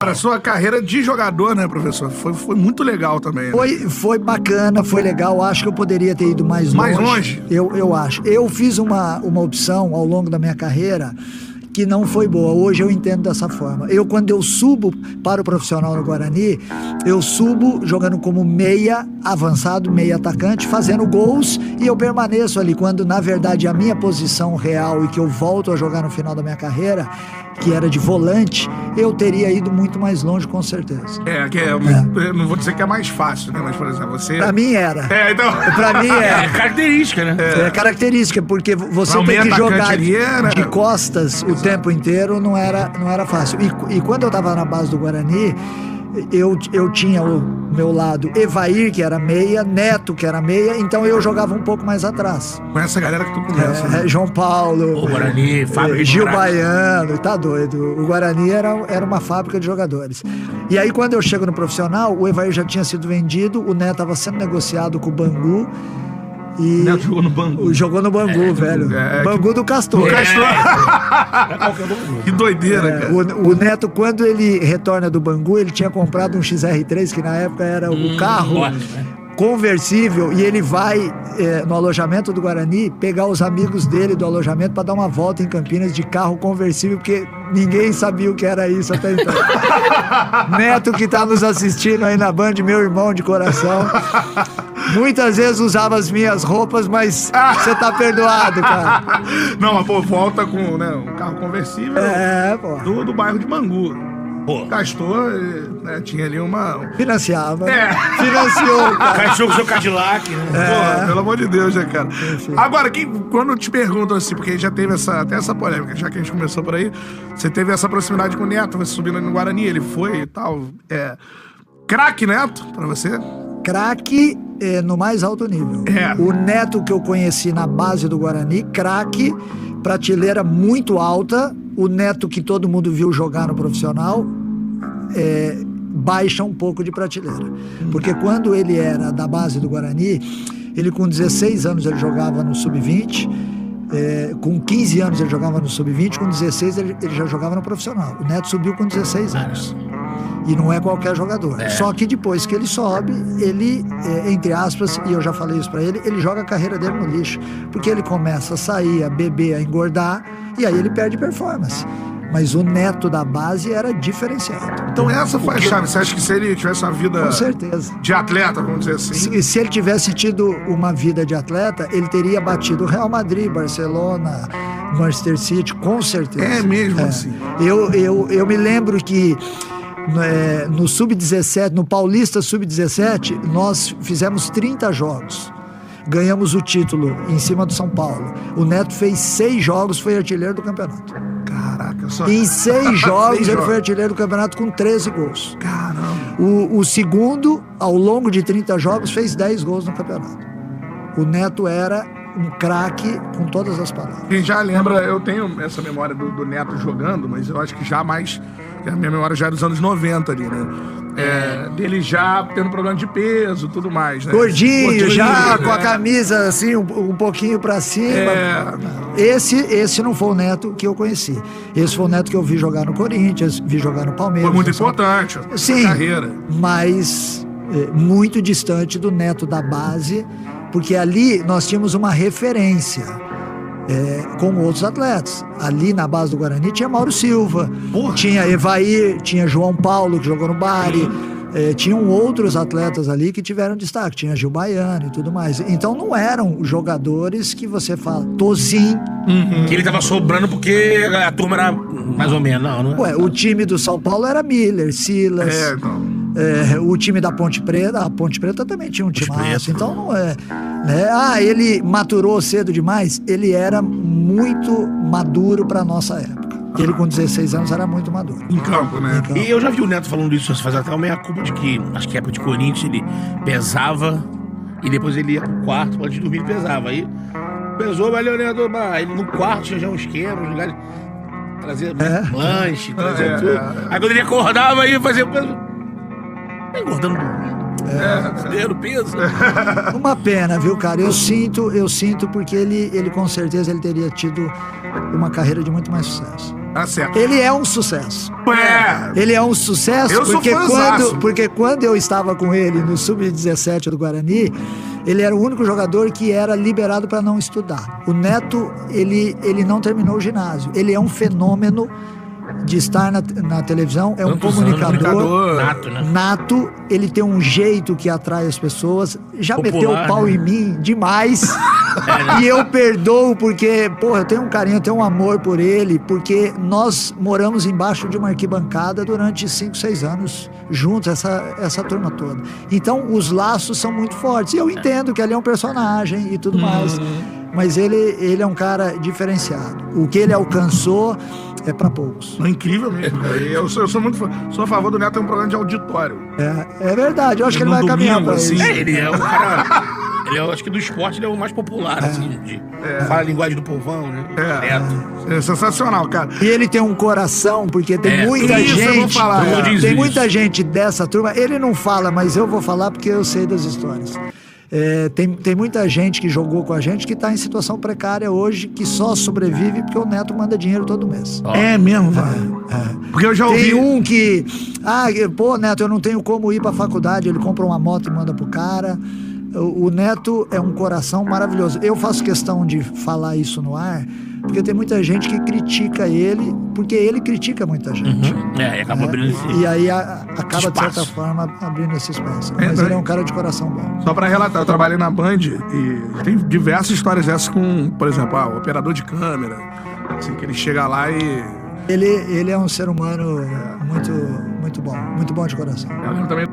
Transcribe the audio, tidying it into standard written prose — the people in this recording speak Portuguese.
A sua carreira de jogador, né, professor? Foi muito legal também. Né? Foi bacana, foi legal. Acho que eu poderia ter ido mais longe. Mais longe? Eu acho. Eu fiz uma opção ao longo da minha carreira que não foi boa. Hoje eu entendo dessa forma. Quando eu subo para o profissional no Guarani, eu subo jogando como meia avançado, meia atacante, fazendo gols, e eu permaneço ali, quando na verdade a minha posição real e que eu volto a jogar no final da minha carreira, que era de volante, eu teria ido muito mais longe, com certeza. Eu não vou dizer que é mais fácil, né? Mas, por exemplo, você... Pra mim era. Então... Pra mim era. É característica, né? É característica, porque você tem que jogar de costas o tempo inteiro, não era fácil. E quando eu tava na base do Guarani, eu tinha o meu lado Evair, que era meia, Neto, que era meia, então eu jogava um pouco mais atrás. Com essa galera que tu conhece. Né? João Paulo, o Guarani, fábrica Gil Baiano, tá doido. O Guarani era uma fábrica de jogadores. E aí, quando eu chego no profissional, o Evair já tinha sido vendido, o Neto estava sendo negociado com o Bangu. O Neto jogou no Bangu. Jogou no Bangu, velho. Bangu do Castor. Que doideira, cara. O Neto, quando ele retorna do Bangu, ele tinha comprado um XR3, que na época era o carro conversível, e ele vai no alojamento do Guarani pegar os amigos dele do alojamento para dar uma volta em Campinas de carro conversível, porque ninguém sabia o que era isso até então. Neto, que tá nos assistindo aí na Band, meu irmão de coração, muitas vezes usava as minhas roupas, mas você tá perdoado, cara. Não, mas pô, volta com um carro conversível pô. Do bairro de Bangu. Pô. Castor, né, tinha ali uma... Financiava. Financiou, cara. Castor com o seu Cadillac, né? Pô, pelo amor de Deus, né, cara? Agora, quando eu te pergunto assim, porque já teve até essa polêmica, já que a gente começou por aí, você teve essa proximidade com o Neto, você subindo no Guarani, ele foi e tal. Craque, Neto, pra você? Craque no mais alto nível. O Neto que eu conheci na base do Guarani, craque, prateleira muito alta. O Neto que todo mundo viu jogar no profissional, baixa um pouco de prateleira. Porque quando ele era da base do Guarani, ele com 16 anos ele jogava no Sub-20, com 15 anos ele jogava no Sub-20, com 16 ele já jogava no profissional. O Neto subiu com 16 anos. E não é qualquer jogador. Só que depois que ele sobe, ele, entre aspas, e eu já falei isso pra ele, ele joga a carreira dele no lixo. Porque ele começa a sair, a beber, a engordar, e aí ele perde performance. Mas o Neto da base era diferenciado. Então essa foi a chave. Você acha que se ele tivesse uma vida... Com certeza. De atleta, vamos dizer assim... Se ele tivesse tido uma vida de atleta, ele teria batido Real Madrid, Barcelona, Manchester City, com certeza. É mesmo assim? Eu me lembro que no Sub-17, no Paulista Sub-17, nós fizemos 30 jogos. Ganhamos o título em cima do São Paulo. O Neto fez 6 jogos, foi artilheiro do campeonato. Caraca, só... Em 6 jogos ele foi artilheiro do campeonato com 13 gols. Caramba. O segundo, ao longo de 30 jogos, fez 10 gols no campeonato. O Neto era um craque com todas as palavras. Quem já lembra, eu tenho essa memória do Neto jogando, mas eu acho que já mais... A minha memória já é dos anos 90 ali, né? Dele já tendo problema de peso, tudo mais, né? Gordinho, já com a camisa assim, um pouquinho pra cima. Esse não foi o Neto que eu conheci. Esse foi o Neto que eu vi jogar no Corinthians, vi jogar no Palmeiras. Foi muito importante a carreira. Mas muito distante do Neto da base, porque ali nós tínhamos uma referência. Com outros atletas. Ali na base do Guarani tinha Mauro Silva, tinha Evair, tinha João Paulo, que jogou no Bari, tinham outros atletas ali que tiveram destaque, tinha Gil Baiano e tudo mais. Então não eram jogadores que você fala, Tozinho. Que ele tava sobrando porque a turma era mais ou menos, não é? O time do São Paulo era Miller, Silas. O time da Ponte Preta, a Ponte Preta também tinha um timaço, então não é. Ele maturou cedo demais, ele era muito maduro pra nossa época. Ele com 16 anos era muito maduro. Em campo, né? E eu já vi o Neto falando isso, faz até uma meia-culpa de que, acho que época de Corinthians, ele pesava e depois ele ia pro quarto, antes de dormir ele pesava. Aí pesou, valeu, Neto, ele no quarto tinha já um esquema, os lugares, trazia lanche, trazia tudo. Aí quando ele acordava, aí fazia peso. Tá engordando dormindo. Peso. Uma pena, viu, cara? Eu sinto porque ele com certeza ele teria tido uma carreira de muito mais sucesso. Tá certo. Ele é um sucesso. Ele é um sucesso Eu sou fãzaço. porque quando eu estava com ele no Sub-17 do Guarani, ele era o único jogador que era liberado para não estudar. O Neto, ele não terminou o ginásio. Ele é um fenômeno de estar na televisão, é um comunicador nato, ele tem um jeito que atrai as pessoas, já popular, meteu o pau em mim demais, e eu perdoo porque, porra, eu tenho um carinho, eu tenho um amor por ele, porque nós moramos embaixo de uma arquibancada durante 5, 6 anos, juntos, essa turma toda. Então, os laços são muito fortes, e eu entendo que ele é um personagem e tudo mais, mas ele é um cara diferenciado. O que ele alcançou é pra poucos. É incrível mesmo. Eu sou muito fã. Sou a favor do Neto ter um programa de auditório. É verdade. Eu acho que ele vai caminhar pra isso. Ele é um cara... eu acho que do esporte ele é o mais popular, assim. Fala a linguagem do povão, né? Neto. É sensacional, cara. E ele tem um coração, porque tem muita gente... Eu vou falar, tem muita gente dessa turma. Ele não fala, mas eu vou falar porque eu sei das histórias. Tem muita gente que jogou com a gente que está em situação precária hoje, que só sobrevive porque o Neto manda dinheiro todo mês. É mesmo, velho. Porque eu já ouvi... Tem um que... pô, Neto, eu não tenho como ir pra faculdade. Ele compra uma moto e manda pro cara. O Neto é um coração maravilhoso. Eu faço questão de falar isso no ar, porque tem muita gente que critica ele, porque ele critica muita gente. E acaba abrindo esse E aí acaba, de certa forma, abrindo esse espaço. Mas ele é um cara de coração bom. Só pra relatar, eu trabalhei na Band e tem diversas histórias dessas com, por exemplo, o operador de câmera, assim, que ele chega lá e... Ele é um ser humano muito bom de coração. Eu lembro também